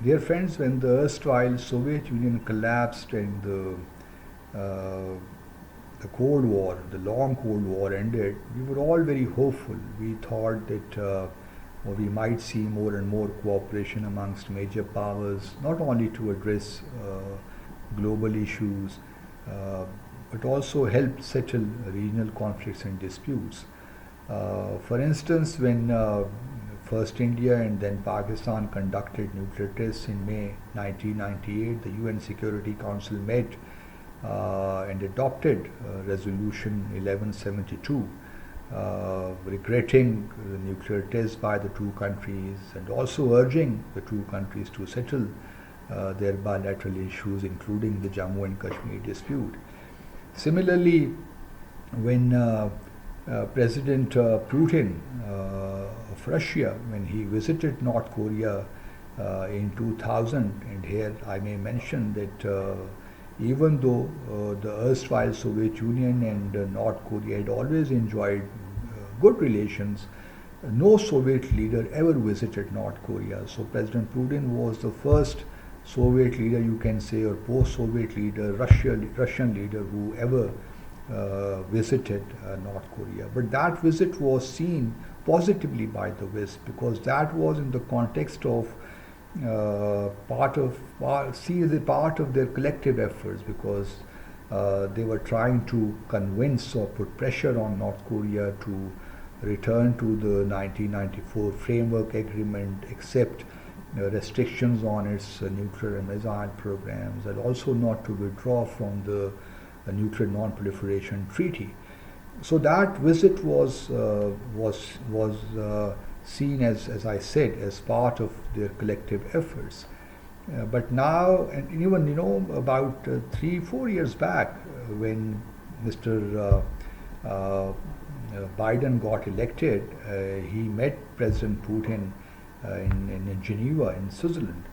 Dear friends, when the erstwhile Soviet Union collapsed and the Cold War, the long Cold War ended, we were all very hopeful. We thought that we might see more and more cooperation amongst major powers, not only to address global issues, uh, but also help settle regional conflicts and disputes. For instance, when first India and then Pakistan conducted nuclear tests in May 1998, the UN Security Council met and adopted Resolution 1172, regretting the nuclear tests by the two countries and also urging the two countries to settle their bilateral issues, including the Jammu and Kashmir dispute. Similarly, when President Putin of Russia, when he visited North Korea in 2000, and here I may mention that even though the erstwhile Soviet Union and North Korea had always enjoyed good relations, no Soviet leader ever visited North Korea. So President Putin was the first Soviet leader, you can say, or post-Soviet leader, Russian leader who ever visited North Korea. But that visit was seen positively by the West because that was in the context of see as a part of their collective efforts because they were trying to convince or put pressure on North Korea to return to the 1994 framework agreement, accept restrictions on its nuclear and missile programs, and also not to withdraw from the nuclear non-proliferation treaty. So that visit was seen as I said, as part of their collective efforts. But now, and even about 3-4 years back, when Mr. Biden got elected, he met President Putin in Geneva, in Switzerland,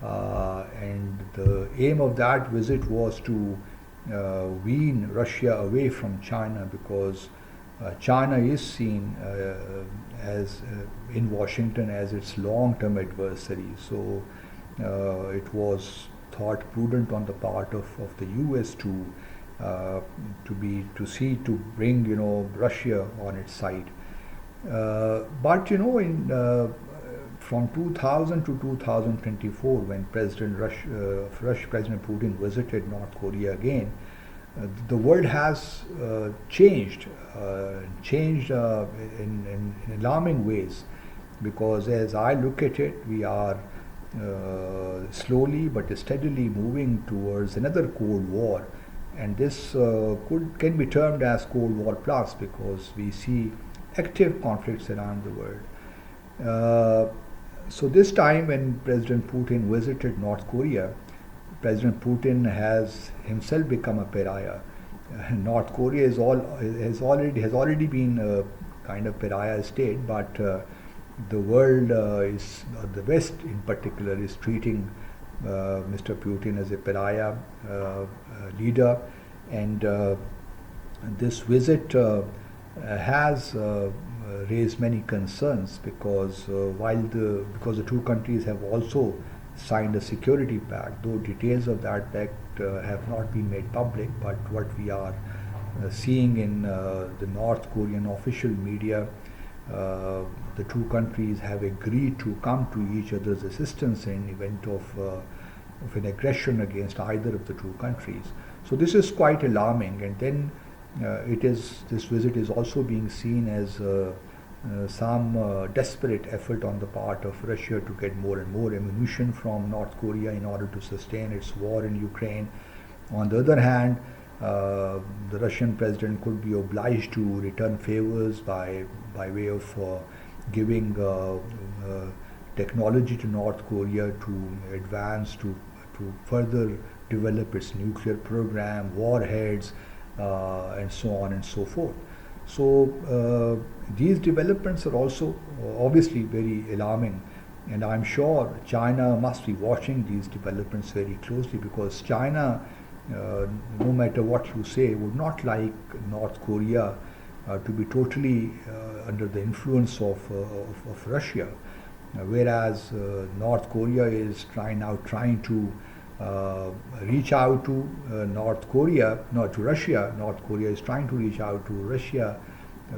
and the aim of that visit was to wean Russia away from China because China is seen as in Washington as its long-term adversary. So it was thought prudent on the part of the U.S. to bring Russia on its side. But in from 2000 to 2024, when President Putin visited North Korea again, the world has changed in alarming ways, because as I look at it, we are slowly but steadily moving towards another Cold War, and this can be termed as Cold War Plus because we see active conflicts around the world. So this time when President Putin visited North Korea, President Putin has himself become a pariah. North Korea has already been a kind of pariah state, but the world the West in particular is treating Mr. Putin as a pariah leader, and this visit has raised many concerns because because the two countries have also signed a security pact, though details of that pact have not been made public. But what we are seeing in the North Korean official media, the two countries have agreed to come to each other's assistance in event of an aggression against either of the two countries. So this is quite alarming, and then this visit is also being seen as some desperate effort on the part of Russia to get more and more ammunition from North Korea in order to sustain its war in Ukraine. On the other hand, the Russian president could be obliged to return favors by way of giving technology to North Korea to advance to further develop its nuclear program, warheads, and so on and so forth. So these developments are also obviously very alarming, and I'm sure China must be watching these developments very closely, because China, no matter what you say, would not like North Korea to be totally under the influence of Russia. whereas North Korea is trying to reach out to North Korea, not to Russia. North Korea is trying to reach out to Russia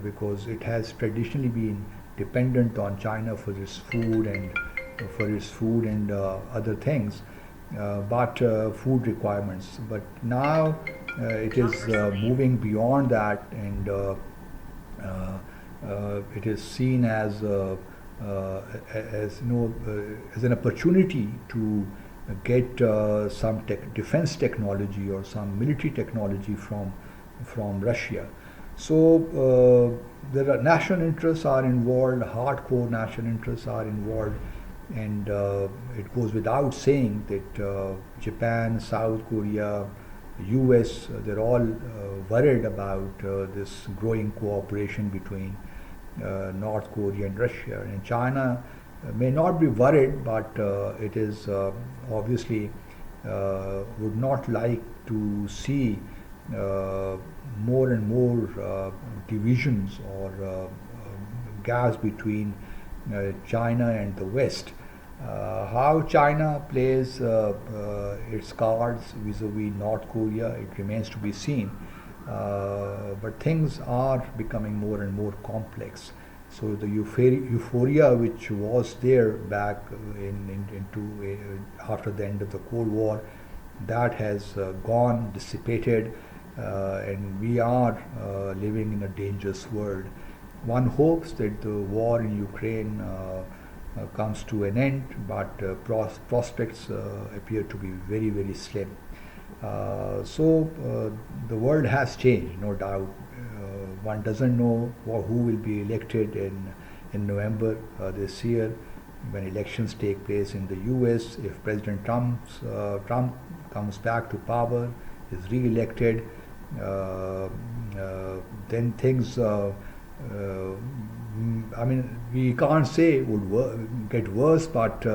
because it has traditionally been dependent on China for its food and other things, but food requirements. But now it is moving beyond that, and it is seen as as an opportunity to get some defense technology or some military technology from Russia. So there are national interests are involved, hardcore national interests are involved, and it goes without saying that Japan, South Korea, US, they're all worried about this growing cooperation between North Korea and Russia. And China may not be worried, but it is obviously would not like to see more and more divisions or gaps between China and the West. How China plays its cards vis-a-vis North Korea, it remains to be seen. But things are becoming more and more complex. So the euphoria which was there back after the end of the Cold War, that has gone, dissipated, and we are living in a dangerous world. One hopes that the war in Ukraine comes to an end, but prospects appear to be very, very slim. So the world has changed, no doubt. One doesn't know who will be elected in November this year when elections take place in the US. If President Trump comes back to power, is re-elected, then things, I mean, we can't say it would get worse, but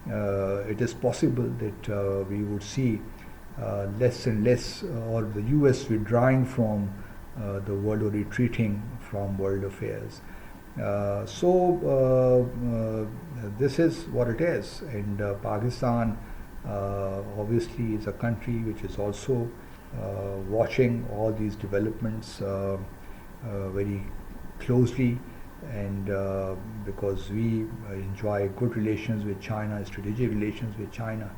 it is possible that we would see less and less, or the US withdrawing from the world or retreating from world affairs. So this is what it is, and Pakistan obviously is a country which is also watching all these developments very closely, and because we enjoy good relations with China, strategic relations with China,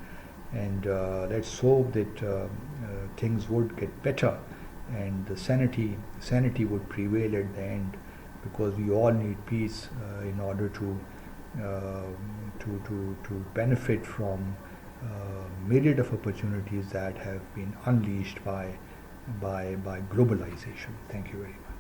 and let's hope that things would get better and the sanity would prevail at the end, because we all need peace in order to benefit from myriad of opportunities that have been unleashed by globalization. Thank you very much.